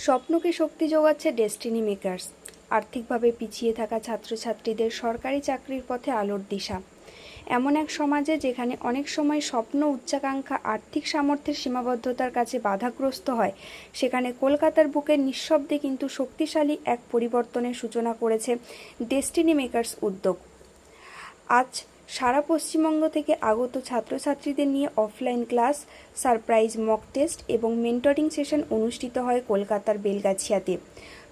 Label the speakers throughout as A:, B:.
A: স্বপ্নকে শক্তি যোগাচ্ছে destiny makers. আর্থিকভাবে পিছিয়ে থাকা ছাত্রছাত্রীদের সরকারি চাকরির পথে আলোর দিশা। এমন এক সমাজে যেখানে অনেক সময় স্বপ্ন, উচ্চাকাঙ্ক্ষা আর্থিক সামর্থ্যের সীমাবদ্ধতার কাছে বাধাগ্রস্ত হয়, সেখানে কলকাতার বুকে নিঃশব্দে কিন্তু শক্তিশালী এক পরিবর্তনের সূচনা করেছে ডেস্টিনি মেকার্স উদ্যোগ। আজ সারা পশ্চিমবঙ্গ থেকে আগত ছাত্রছাত্রীদের নিয়ে offline class, surprise mock test এবং মেন্টরিং সেশন অনুষ্ঠিত হয় কলকাতার বেলগাছিয়াতে।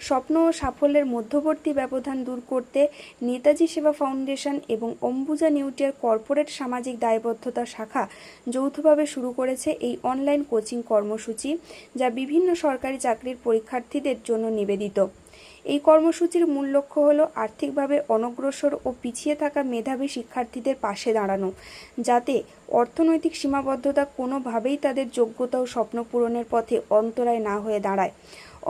A: স্বপ্ন ও সাফল্যের মধ্যবর্তী ব্যবধান দূর করতে নেতাজি সেবা ফাউন্ডেশন এবং অম্বুজা নিউটিয়ার কর্পোরেট সামাজিক দায়বদ্ধতা শাখা যৌথভাবে শুরু করেছে এই অনলাইন কোচিং কর্মসূচি, যা বিভিন্ন সরকারি চাকরির পরীক্ষার্থীদের জন্য নিবেদিত। এই কর্মসূচির মূল লক্ষ্য হল আর্থিকভাবে অনগ্রসর ও পিছিয়ে থাকা মেধাবী শিক্ষার্থীদের পাশে দাঁড়ানো, যাতে অর্থনৈতিক সীমাবদ্ধতা কোনোভাবেই তাদের যোগ্যতা ও স্বপ্ন পূরণের পথে অন্তরায় না হয়ে দাঁড়ায়।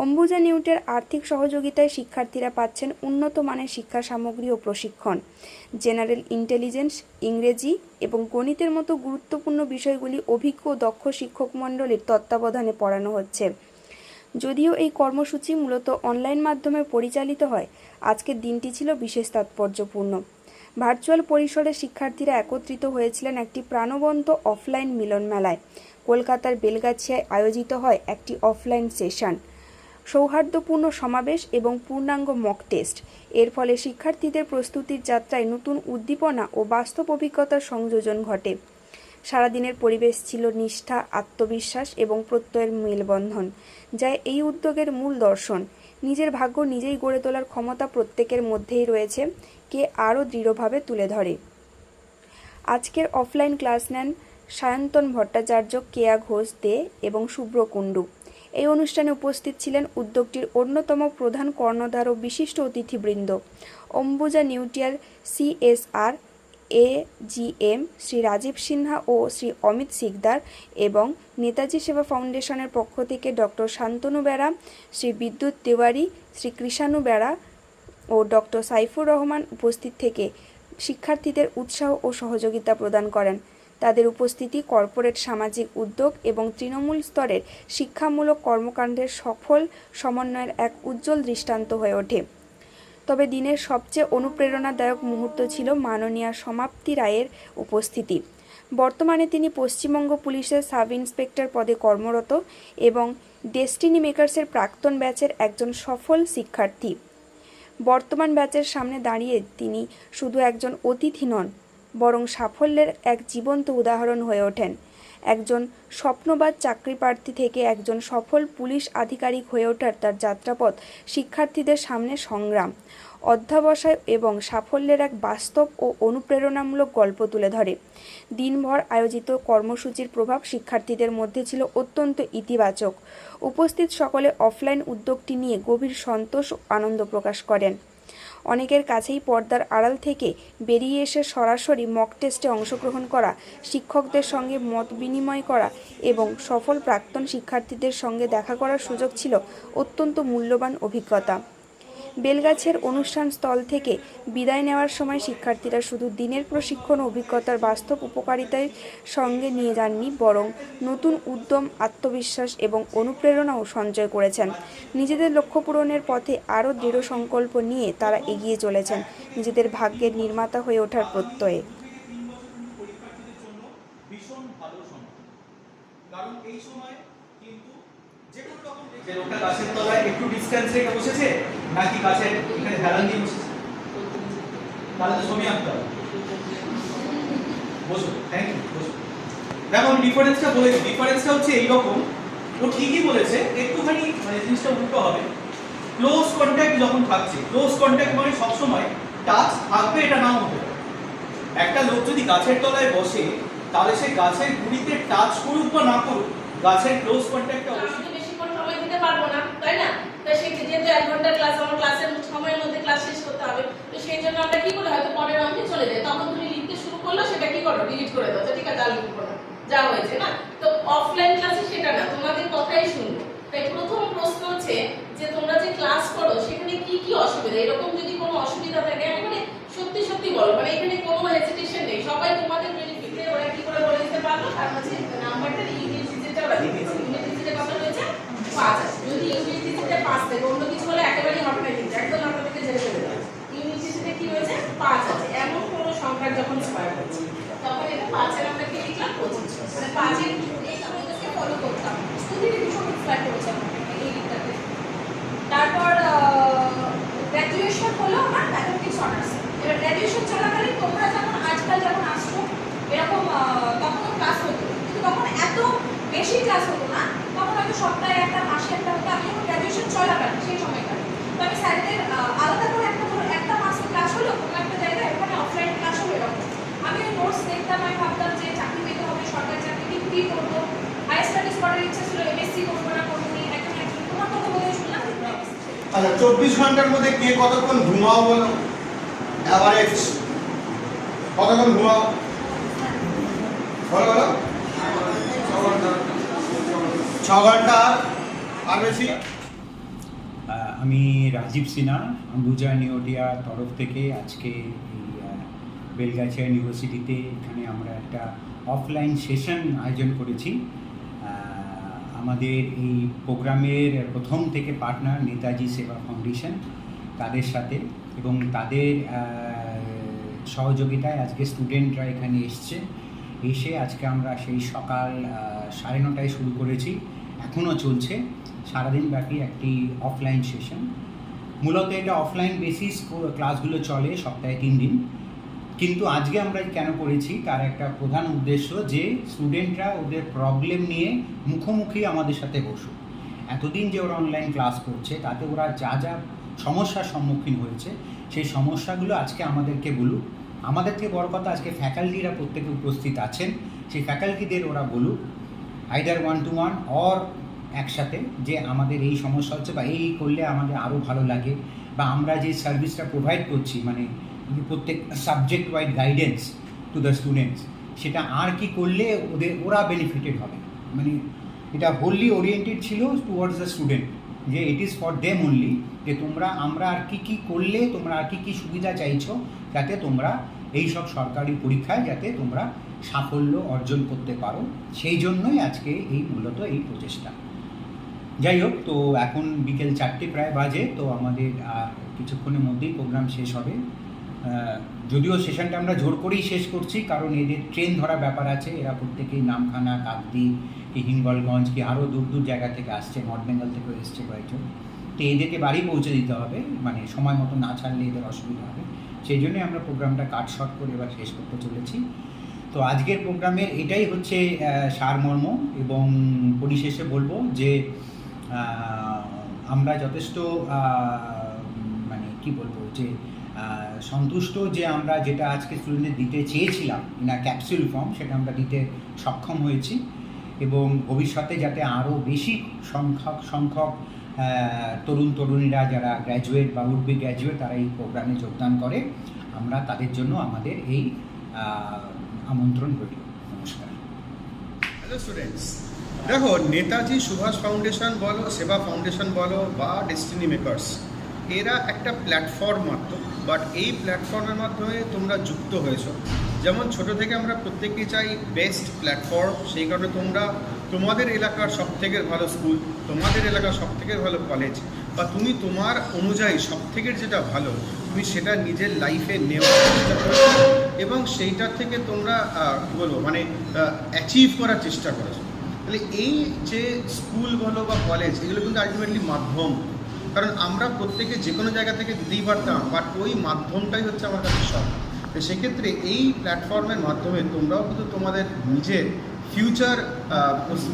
A: অম্বুজা নিউটের আর্থিক সহযোগিতায় শিক্ষার্থীরা পাচ্ছেন উন্নত মানের শিক্ষা সামগ্রী ও প্রশিক্ষণ। জেনারেল ইন্টেলিজেন্স, ইংরেজি এবং গণিতের মতো গুরুত্বপূর্ণ বিষয়গুলি অভিজ্ঞ ও দক্ষ শিক্ষক মণ্ডলীর তত্ত্বাবধানে পড়ানো হচ্ছে। যদিও এই কর্মসূচি মূলত অনলাইন মাধ্যমে পরিচালিত হয়, আজকের দিনটি ছিল বিশেষ তাৎপর্যপূর্ণ। ভার্চুয়াল পরিসরে শিক্ষার্থীরা একত্রিত হয়েছিলেন একটি প্রাণবন্ত অফলাইন মিলন মেলায়। কলকাতার বেলগাছিয়ায় আয়োজিত হয় একটি অফলাইন সেশন, সৌহার্দ্যপূর্ণ সমাবেশ এবং পূর্ণাঙ্গ মক টেস্ট। এর ফলে শিক্ষার্থীদের প্রস্তুতির যাত্রায় নতুন উদ্দীপনা ও বাস্তব অভিজ্ঞতার সংযোজন ঘটে। সারাদিনের পরিবেশ ছিল নিষ্ঠা, আত্মবিশ্বাস এবং প্রত্যয়ের মেলবন্ধন, যা এই উদ্যোগের মূল দর্শন। নিজের ভাগ্য নিজেই গড়ে তোলার ক্ষমতা প্রত্যেকের মধ্যেই রয়েছে, কে আরও দৃঢ়ভাবে তুলে ধরে। আজকের অফলাইন ক্লাস নেন সায়ন্তন ভট্টাচার্য, কেয়া ঘোষ দে এবং শুভ্র কুণ্ডু। এই অনুষ্ঠানে উপস্থিত ছিলেন উদ্যোগটির অন্যতম প্রধান কর্ণধার ও বিশিষ্ট অতিথিবৃন্দ, অম্বুজা নিউটিয়ার CSR AGM শ্রী রাজীব সিনহা ও শ্রী অমিত সিকদার এবং নেতাজি সেবা ফাউন্ডেশনের পক্ষ থেকে ডক্টর শান্তনু বেরা, শ্রী বিদ্যুৎ তিওয়ারি, শ্রী কৃষাণু বেরা ও ডক্টর সাইফুর রহমান উপস্থিত থেকে শিক্ষার্থীদের উৎসাহ ও সহযোগিতা প্রদান করেন। তাদের উপস্থিতি কর্পোরেট সামাজিক উদ্যোগ এবং তৃণমূল স্তরের শিক্ষামূলক কর্মকাণ্ডের সফল সমন্বয়ের এক উজ্জ্বল দৃষ্টান্ত হয়ে ওঠে। তবে দিনের সবচেয়ে অনুপ্রেরণাদায়ক মুহূর্ত ছিল মাননীয়া সমাপ্তি রায়ের উপস্থিতি। বর্তমানে তিনি পশ্চিমবঙ্গ পুলিশের সাব ইন্সপেক্টর পদে কর্মরত এবং ডেস্টিনি মেকার্সের প্রাক্তন ব্যাচের একজন সফল শিক্ষার্থী। বর্তমান ব্যাচের সামনে দাঁড়িয়ে তিনি শুধু একজন অতিথি নন, বরং সাফল্যের এক জীবন্ত উদাহরণ হয়ে ওঠেন। একজন স্বপ্নবাদ চাকরি প্রার্থী থেকে একজন সফল পুলিশ আধিকারিক হয়ে ওঠার তার যাত্রাপথ শিক্ষার্থীদের সামনে সংগ্রাম, অধ্যবসায় এবং সাফল্যের এক বাস্তব ও অনুপ্রেরণামূলক গল্প তুলে ধরে। দিনভর আয়োজিত কর্মসূচির প্রভাব শিক্ষার্থীদের মধ্যে ছিল অত্যন্ত ইতিবাচক। উপস্থিত সকলে অফলাইন উদ্যোগটি নিয়ে গভীর সন্তোষ ও আনন্দ প্রকাশ করেন। অনেকের কাছেই পর্দার আড়াল থেকে বেরিয়ে এসে সরাসরি মক টেস্টে অংশগ্রহণ করা, শিক্ষকদের সঙ্গে মত বিনিময় করা এবং সফল প্রাক্তন শিক্ষার্থীদের সঙ্গে দেখা করার সুযোগ ছিল অত্যন্ত মূল্যবান অভিজ্ঞতা। বেলগাছিয়ার অনুষ্ঠান স্থল থেকে বিদায় নেওয়ার সময় শিক্ষার্থীরা শুধু দিনের প্রশিক্ষণ ও অভিজ্ঞতার বাস্তব উপকারিতার সঙ্গে নিয়ে যাননি, বরং নতুন উদ্যম, আত্মবিশ্বাস এবং অনুপ্রেরণাও সঞ্চয় করেছেন। নিজেদের লক্ষ্য পূরণের পথে আরও দৃঢ় সংকল্প নিয়ে তারা এগিয়ে চলেছেন, নিজেদের ভাগ্যের নির্মাতা হয়ে ওঠার প্রত্যয়ে।
B: যে লোকটা গাছের তলায় একটু ডিসটেন্স রেখে বসেছে নাকি গাছের এখানে হেলান দিয়ে বসেছে, তাহলে তো ছবি আঁকতে হবে। বসো, থ্যাংক ইউ, বসো। দেখো আমি ডিফারেন্সটা বলেছি, ডিফারেন্সটা হচ্ছে এইরকম। ও ঠিকই বলেছে, একটুখানি মানে জিনিসটা উল্টো হবে। ক্লোজ কন্ট্যাক্ট যখন থাকছে, ক্লোজ কন্ট্যাক্ট মানে সবসময় টাচ থাকবে, এটা নাও হতে পারে। একটা লোক যদি গাছের তলায় বসে, তাহলে সে গাছের গুড়িতে টাচ করুক বা না করুক, গাছের ক্লোজ কন্ট্যাক্টটা অবশ্যই
C: পারবো না, তাই না? তাই সেই যেহেতু 1 ঘন্টার ক্লাস, আমার ক্লাসের সময়ের মধ্যে ক্লাস শেষ করতে হবে, তো সেই জন্য আমরা কি করি, হয়তো পরের অঙ্কে চলে যাই। তখন তুমি লিখতে শুরু করলো, সেটা কি করো, ডিলিট করে দাও, ঠিক আছে, আর লিখবো না, যা হয়েছে না। তো অফলাইন ক্লাসে সেটা না, তোমাদের কথাই শুনবো। তাই প্রথম প্রশ্ন হচ্ছে যে তোমরা যে ক্লাস করো সেখানে কি কি অসুবিধা, এরকম যদি কোনো অসুবিধা থাকে মানে সত্যি সত্যি বলো, মানে এখানে কোনো হেজিটেশন নেই। সবাই তোমাদের বেনিফিটে ওরা কি করে বলে দিতে পারলো, তার মাঝে নাম্বারটা ইংরেজিতে ওরা দিয়েছে, ইংরেজিতে কত রয়েছে 5 আছে। যদি ইংরেজিতে
D: কাম স্কুলে ভীষণ ইন্সপায়ার করেছে আমাকে এই দিকটাতে। তারপর গ্র্যাজুয়েশন হলো আমার ম্যাথমেটিক্স অনার্স। এবার গ্র্যাজুয়েশন চলাকালীন তোমরা যখন আজকাল যেমন আসছো এরকম তখনও ক্লাস হতো, কিন্তু তখন এত বেশি ক্লাস হতো না, তখন হয়তো সপ্তাহে একটা মাসে একটা হতো। আমি যখন গ্র্যাজুয়েশন চলাকালীন সেই সময়কার তো আমি স্যারদের আলাদা করে একটা ধরো একটা মাসে ক্লাস হলো কোনো একটা জায়গায়, ওখানে অফলাইন ক্লাস হলো এরকম। আমি ওই নোটস দেখতাম, আমি ভাবতাম যে চাকরি পেতে হবে, সরকারি চাকরি কিন্তু কী করবো, হায়ার স্টাডিজ করার ইচ্ছা ছিল, এমএসসি করবো না করবো নি, একজন তোমার কথা বলে শুনলাম।
E: আচ্ছা 24 ঘন্টার মধ্যে কে কতক্ষণ ঘুমাও বলো? অ্যাভারেজ কতক্ষণ ঘুমাও বলো বলো? 6 ঘন্টা আর বেশি?
F: আমি রাজীব সিনহা, অম্বুজা নিউডিয়ার তরফ থেকে আজকে এই বেলগাছিয়া ইউনিভার্সিটিতে এখানে আমরা একটা অফলাইন সেশন আয়োজন করেছি। আমাদের এই প্রোগ্রামের প্রথম থেকে পার্টনার নেতাজি সেবা ফাউন্ডেশন, তাদের সাথে এবং তাদের সহযোগিতায় আজকে স্টুডেন্টরা এখানে এসে আজকে আমরা সেই সকাল 9:30টায় শুরু করেছি, এখনও চলছে সারাদিন ব্যাপী একটি অফলাইন সেশন। মূলত এটা অফলাইন বেসিস ক্লাসগুলো চলে সপ্তাহে 3 দিন, কিন্তু আজকে আমরা কেন করেছি তার একটা প্রধান উদ্দেশ্য যে স্টুডেন্টরা ওদের প্রবলেম নিয়ে মুখোমুখি আমাদের সাথে বসুক। এতদিন যে ওরা অনলাইন ক্লাস করছে তাতে ওরা যা যা সমস্যার সম্মুখীন হয়েছে সেই সমস্যাগুলো আজকে আমাদেরকে বলুক। আমাদের থেকে বড় কথা আজকে ফ্যাকাল্টিরা প্রত্যেকে উপস্থিত আছেন, সেই ফ্যাকাল্টিদের ওরা বলুক আইদার 1-to-1 অর একসাথে যে আমাদের এই সমস্যা হচ্ছে বা এই করলে আমাদের আরও ভালো লাগে, বা আমরা যে সার্ভিসটা প্রোভাইড করছি মানে প্রত্যেক subject wide guidance to the students, সেটা আর কি করলে ওরা বেনিফিটেড হবে। মানে এটা হোললি ওরিয়েন্টেড ছিল টুয়ার্ডস দ্য স্টুডেন্ট, যে it is for them only, যে আমরা আর কি করলে তোমরা আর কি সুবিধা চাইছো যাতে তোমরা এই সব সরকারি পরীক্ষায় যাতে তোমরা সাফল্য অর্জন করতে পারো, সেই জন্যই আজকে এই মূলত এই প্রচেষ্টা। যাই হোক, তো এখন বিকেল 4টে প্রায় বাজে, তো আমাদের কিছুক্ষণের মধ্যেই প্রোগ্রাম শেষ হবে। যদিও সেশনটা আমরা জোর করেই শেষ করছি, কারণ এদের ট্রেন ধরা ব্যাপার আছে। এরা প্রত্যেকেই নামখানা, কাকদ্বীপ, কি হিঙ্গলগঞ্জ, কি আরও দূর দূর জায়গা থেকে আসছে, নর্থ বেঙ্গল থেকেও এসছে কয়েকজন। তো এদেরকে বাড়ি পৌঁছে দিতে হবে, মানে সময় মতো না ছাড়লে এদের অসুবিধা হবে। সেই জন্যই আমরা প্রোগ্রামটা কাট শর্ট করে এবার শেষ করতে চলেছি। তো আজকের প্রোগ্রামের এটাই হচ্ছে সারমর্ম, এবং পরিশেষে বলবো যে আমরা যথেষ্ট মানে কি বলবো যে সন্তুষ্ট যে আমরা যেটা আজকে স্টুডেন্টদের দিতে চেয়েছিলাম না ক্যাপসুল ফর্ম, সেটা আমরা দিতে সক্ষম হয়েছি, এবং ভবিষ্যতে যাতে আরও বেশি সংখ্যক তরুণীরা যারা গ্র্যাজুয়েট বা উড বি গ্র্যাজুয়েট তারা এই প্রোগ্রামে যোগদান করে, আমরা তাদের জন্য আমাদের এই আমন্ত্রণ রইল। নমস্কার।
E: হ্যালো স্টুডেন্টস, দেখো নেতাজি সুভাষ ফাউন্ডেশন বলো, সেবা ফাউন্ডেশন বলো বা ডেস্টিনি মেকার্স, এরা একটা প্ল্যাটফর্ম মাত্র, বাট এই প্ল্যাটফর্মের মাধ্যমে তোমরা যুক্ত হয়েছো। যেমন ছোট থেকে আমরা প্রত্যেকেই চাই বেস্ট প্ল্যাটফর্ম, সেই কারণে তোমরা তোমাদের এলাকার সবথেকে ভালো স্কুল, তোমাদের এলাকার সবথেকে ভালো কলেজ, বা তুমি তোমার অনুযায়ী সবথেকে যেটা ভালো তুমি সেটা নিজের লাইফে নেওয়ার চেষ্টা করেছো, এবং সেইটার থেকে তোমরা কী বলবো মানে অ্যাচিভ করার চেষ্টা করেছো। তাহলে এই যে স্কুল বলো বা কলেজ, এগুলো কিন্তু আলটিমেটলি মাধ্যম, কারণ আমরা প্রত্যেকে যে কোনো জায়গা থেকে দিতেই পারতাম, বাট ওই মাধ্যমটাই হচ্ছে আমার কাছে সব। তো সেক্ষেত্রে এই প্ল্যাটফর্মের মাধ্যমে তোমরাও কিন্তু তোমাদের নিজের ফিউচার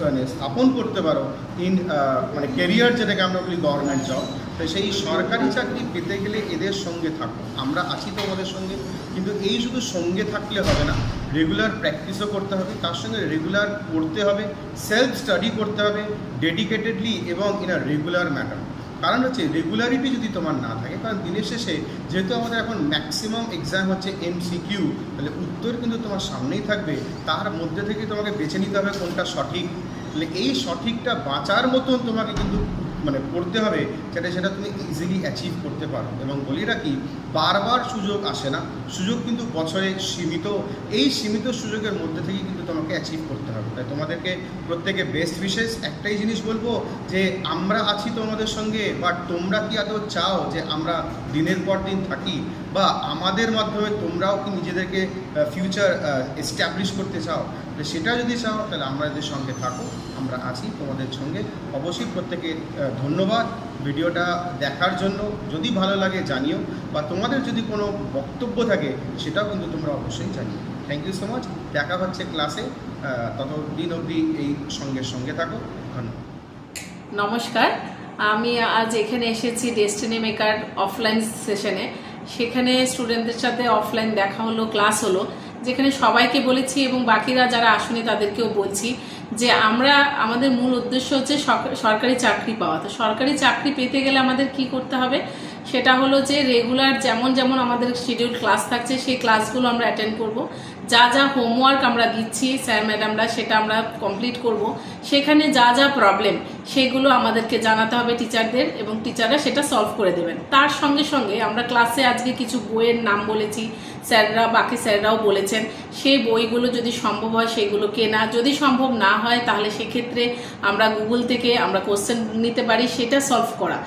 E: মানে স্থাপন করতে পারো ইন মানে কেরিয়ার, যেটাকে আমরা বলি গভর্নমেন্ট জব। তো সেই সরকারি চাকরি পেতে গেলে এদের সঙ্গে থাকো, আমরা আছি তোমাদের সঙ্গে, কিন্তু এই শুধু সঙ্গে থাকলে হবে না, রেগুলার প্র্যাকটিসও করতে হবে, তার সঙ্গে রেগুলার পড়তে হবে, সেলফ স্টাডি করতে হবে ডেডিকেটেডলি এবং ইন আ রেগুলার ম্যাটার। কারণ হচ্ছে রেগুলারিটি যদি তোমার না থাকে, কারণ দিনের শেষে যেহেতু আমাদের এখন ম্যাক্সিমাম এক্সাম হচ্ছে MCQ, তাহলে উত্তর কিন্তু তোমার সামনেই থাকবে, তার মধ্যে থেকে তোমাকে বেছে নিতে হবে কোনটা সঠিক। তাহলে এই সঠিকটা বাঁচার মতন তোমাকে কিন্তু মানে পড়তে হবে, যাতে সেটা তুমি ইজিলি অ্যাচিভ করতে পারো। এবং বলি রাখি, বারবার সুযোগ আসে না, সুযোগ কিন্তু বছরে সীমিত, এই সীমিত সুযোগের মধ্যে থেকেই কিন্তু তোমাকে অ্যাচিভ করতে হবে। তাই তোমাদেরকে প্রত্যেকে বেস্ট বিশেষ একটাই জিনিস বলবো যে আমরা আছি তোমাদের সঙ্গে, বাট তোমরা কি আদৌ চাও যে আমরা দিনের পর দিন থাকি, বা আমাদের মাধ্যমে তোমরাও কি নিজেদেরকে ফিউচার এস্টাবলিশ করতে চাও? সেটা যদি চাও তাহলে আমাদের সঙ্গে থাকো। আমরা আছি তোমাদের সঙ্গে। অবশ্যই প্রত্যেকে ধন্যবাদ ভিডিওটা দেখার জন্য। যদি ভালো লাগে জানিও, বা তোমাদের যদি কোনো বক্তব্য থাকে সেটাও কিন্তু তোমরা অবশ্যই জানিও। Thank you so much. দেখা হচ্ছে ক্লাসে, ততদিন অবধি এই সঙ্গে থাকো। ধন্যবাদ।
C: নমস্কার, আমি আজ এখানে এসেছি ডেস্টিনি মেকার অফলাইন সেশনে। সেখানে স্টুডেন্টদের সাথে অফলাইন দেখা হলো, ক্লাস হলো, যেখানে সবাইকে বলেছি এবং বাকিরা যারা আসেনি তাদেরকেও বলছি যে আমাদের মূল উদ্দেশ্য হচ্ছে সরকারি চাকরি পাওয়া। তো সরকারি চাকরি পেতে গেলে আমাদের কি করতে হবে সেটা হলো যে রেগুলার যেমন আমাদের শিডিউল ক্লাস থাকছে সেই ক্লাসগুলো আমরা অ্যাটেন্ড করব। যা হোমওয়ার্ক আমরা দিচ্ছি স্যার ম্যাডামরা সেটা আমরা কমপ্লিট করব। সেখানে যা প্রবলেম সেগুলো আমাদেরকে জানাতে হবে টিচারদের, এবং টিচাররা সেটা সলভ করে দেবেন। তার সঙ্গে সঙ্গে আমরা ক্লাসে আজকে কিছু বইয়ের নাম বলেছি, বাকি স্যাররাও বলেছেন, সেই বইগুলো যদি সম্ভব হয় সেগুলো কেনা, যদি সম্ভব না হয় তাহলে সেক্ষেত্রে আমরা গুগল থেকে আমরা কোশ্চেন নিতে পারি, সেটা সলভ করা।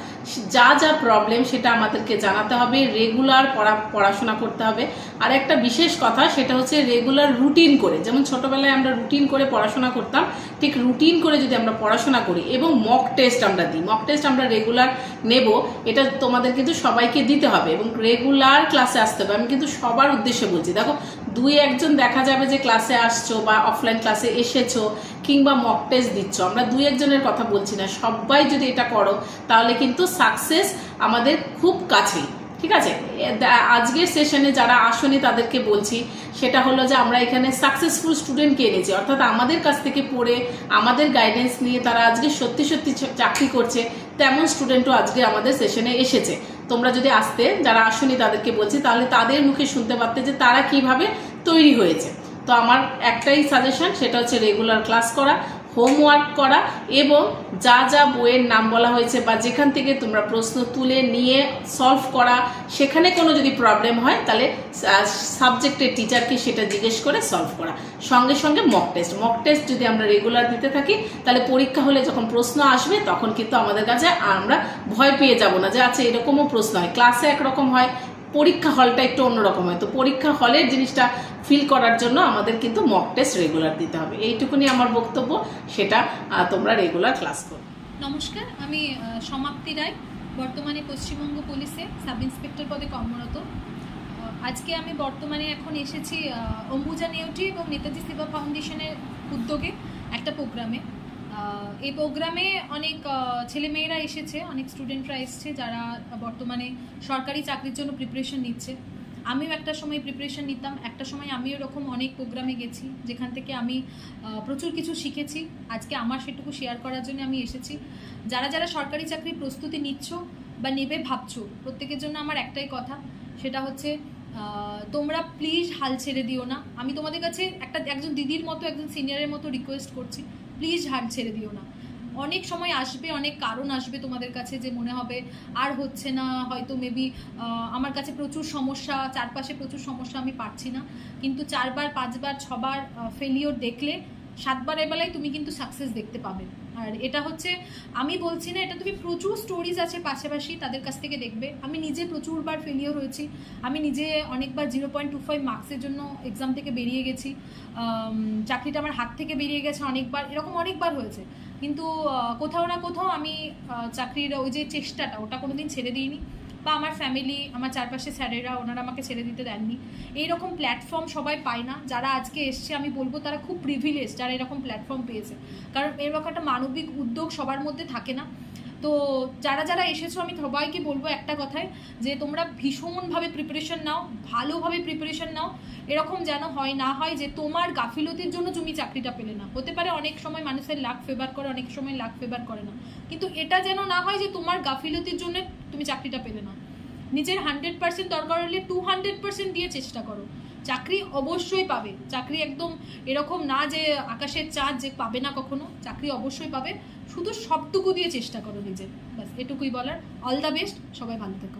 C: যা প্রবলেম সেটা আমাদেরকে জানাতে হবে, রেগুলার পড়াশোনা করতে হবে। আর একটা বিশেষ কথা সেটা হচ্ছে রেগুলার রুটিন করে, যেমন ছোটবেলায় আমরা রুটিন করে পড়াশোনা করতাম, ঠিক রুটিন করে যদি আমরা পড়াশোনা করি এবং মক টেস্ট আমরা দিই, মক টেস্ট আমরা রেগুলার নেব, এটা তোমাদের কিন্তু সবাইকে দিতে হবে এবং রেগুলার ক্লাসে আসতে হবে। আমি কিন্তু সবার উদ্দেশ্যে বলছি, দেখো 2-1জন দেখা যাবে যে ক্লাসে আসছো বা অফলাইন ক্লাসে এসেছো কিংবা মক টেস্ট দিচ্ছ, আমরা 2-1জনের কথা বলছি না, সবাই যদি এটা করো তাহলে কিন্তু সাকসেস আমাদের খুব কাছেই। ঠিক আছে, আজকের সেশনে যারা আসেনি তাদেরকে বলছি সেটা হলো যে আমরা এখানে সাকসেসফুল স্টুডেন্টকে এনেছি, অর্থাৎ আমাদের কাছ থেকে পড়ে আমাদের গাইডেন্স নিয়ে তারা আজকে সত্যি চাকরি করছে, তেমন স্টুডেন্টও আজকে আমাদের সেশনে এসেছে। তোমরা যদি আসতে, যারা আসেনি তাদেরকে বলছি, তাহলে তাদের মুখে শুনতে পারতে যে তারা কিভাবে তৈরি হয়েছে। তো আমার একটাই সাজেশন, সেটা হচ্ছে রেগুলার ক্লাস করা, হোমওয়ার্ক করা এবং যা বইয়ের নাম বলা হয়েছে বা যেখান থেকে তোমরা প্রশ্ন তুলে নিয়ে সলভ করা, সেখানে কোনো যদি প্রবলেম হয় তাহলে সাবজেক্টের টিচারকে সেটা জিজ্ঞেস করে সলভ করা। সঙ্গে মক টেস্ট যদি আমরা রেগুলার দিতে থাকি তাহলে পরীক্ষা হলে যখন প্রশ্ন আসবে তখন কিন্তু আমাদের কাছে আমরা ভয় পেয়ে যাব না যে আচ্ছা এরকমও প্রশ্ন হয়। ক্লাসে একরকম হয়, পরীক্ষা হলটা একটু অন্যরকম হয়। তো পরীক্ষা হলের জিনিসটা ফিল করার জন্য আমাদের কিন্তু মক টেস্ট রেগুলার দিতে হবে। এইটুকুনি আমার বক্তব্য, সেটা তোমরা রেগুলার ক্লাস করো।
D: নমস্কার, আমি সমাপ্তি রায়, বর্তমানে পশ্চিমবঙ্গ পুলিশে সাব ইন্সপেক্টর পদে কর্মরত। আজকে আমি বর্তমানে এখন এসেছি অম্বুজা নেওটি এবং নেতাজি সেবা ফাউন্ডেশনের উদ্যোগে একটা প্রোগ্রামে। এই প্রোগ্রামে অনেক ছেলেমেয়েরা এসেছে, অনেক স্টুডেন্টরা এসছে যারা বর্তমানে সরকারি চাকরির জন্য প্রিপারেশন নিচ্ছে। আমিও একটা সময় প্রিপারেশন নিতাম, একটা সময় আমিও এরকম অনেক প্রোগ্রামে গেছি যেখান থেকে আমি প্রচুর কিছু শিখেছি। আজকে আমার সেটুকু শেয়ার করার জন্য আমি এসেছি। যারা সরকারি চাকরির প্রস্তুতি নিচ্ছ বা নেবে ভাবছো, প্রত্যেকের জন্য আমার একটাই কথা, সেটা হচ্ছে তোমরা প্লিজ হাল ছেড়ে দিও না। আমি তোমাদের কাছে একজন দিদির মতো, একজন সিনিয়রের মতো রিকোয়েস্ট করছি, প্লিজ হাল ছেড়ে দিও না। অনেক সময় আসবে, অনেক কারণ আসবে তোমাদের কাছে যে মনে হবে আর হচ্ছে না, হয়তো মেবি আমার কাছে প্রচুর সমস্যা, চারপাশে প্রচুর সমস্যা, আমি পারছি না। কিন্তু 4বার 5বার 6বার ফেলিওর দেখলে 7বারের বেলায় তুমি কিন্তু সাকসেস দেখতে পাবে। আর এটা হচ্ছে, আমি বলছি না, এটা তুমি প্রচুর স্টোরিজ আছে পাশাপাশি, তাদের কাছ থেকে দেখবে। আমি নিজে প্রচুরবার ফেলিওর হয়েছি, আমি নিজে অনেকবার 0.25 মার্কসের জন্য এক্সাম থেকে বেরিয়ে গেছি, চাকরিটা আমার হাত থেকে বেরিয়ে গেছে অনেকবার, এরকম অনেকবার হয়েছে। কিন্তু কোথাও না কোথাও আমি চাকরির ওই যে চেষ্টাটা, ওটা কোনোদিন ছেড়ে দিইনি, বা আমার ফ্যামিলি, আমার চারপাশে স্যারেরা, ওনারা আমাকে ছেড়ে দিতে দেননি। এইরকম প্ল্যাটফর্ম সবাই পায় না। যারা আজকে এসছে আমি বলবো তারা খুব প্রিভিলেজ, যারা এরকম প্ল্যাটফর্ম পেয়েছে, কারণ এরকম একটা মানবিক উদ্যোগ সবার মধ্যে থাকে না। তো যারা এসেছো আমি সবাইকে বলবো একটা কথাই, যে তোমরা ভীষণভাবে প্রিপারেশন নাও, ভালোভাবে প্রিপারেশন নাও। এরকম যেন না হয় যে তোমার গাফিলতির জন্য তুমি চাকরিটা পেলে না। হতে পারে অনেক সময় মানুষের লাক ফেভার করে, অনেক সময় লাক ফেভার করে না, কিন্তু এটা যেন না হয় যে তোমার গাফিলতির জন্য তুমি চাকরিটা পেলে না। নিজের 100% দরকার হলে 200% দিয়ে চেষ্টা করো, চাকরি অবশ্যই পাবে। চাকরি একদম এরকম না যে আকাশের চাঁদ যে পাবে না কখনো, চাকরি অবশ্যই পাবে, শুধু সবটুকু দিয়ে চেষ্টা করো নিজের। ব্যাস এটুকুই বলার। অল দ্য বেস্ট, সবাই ভালো থেকো।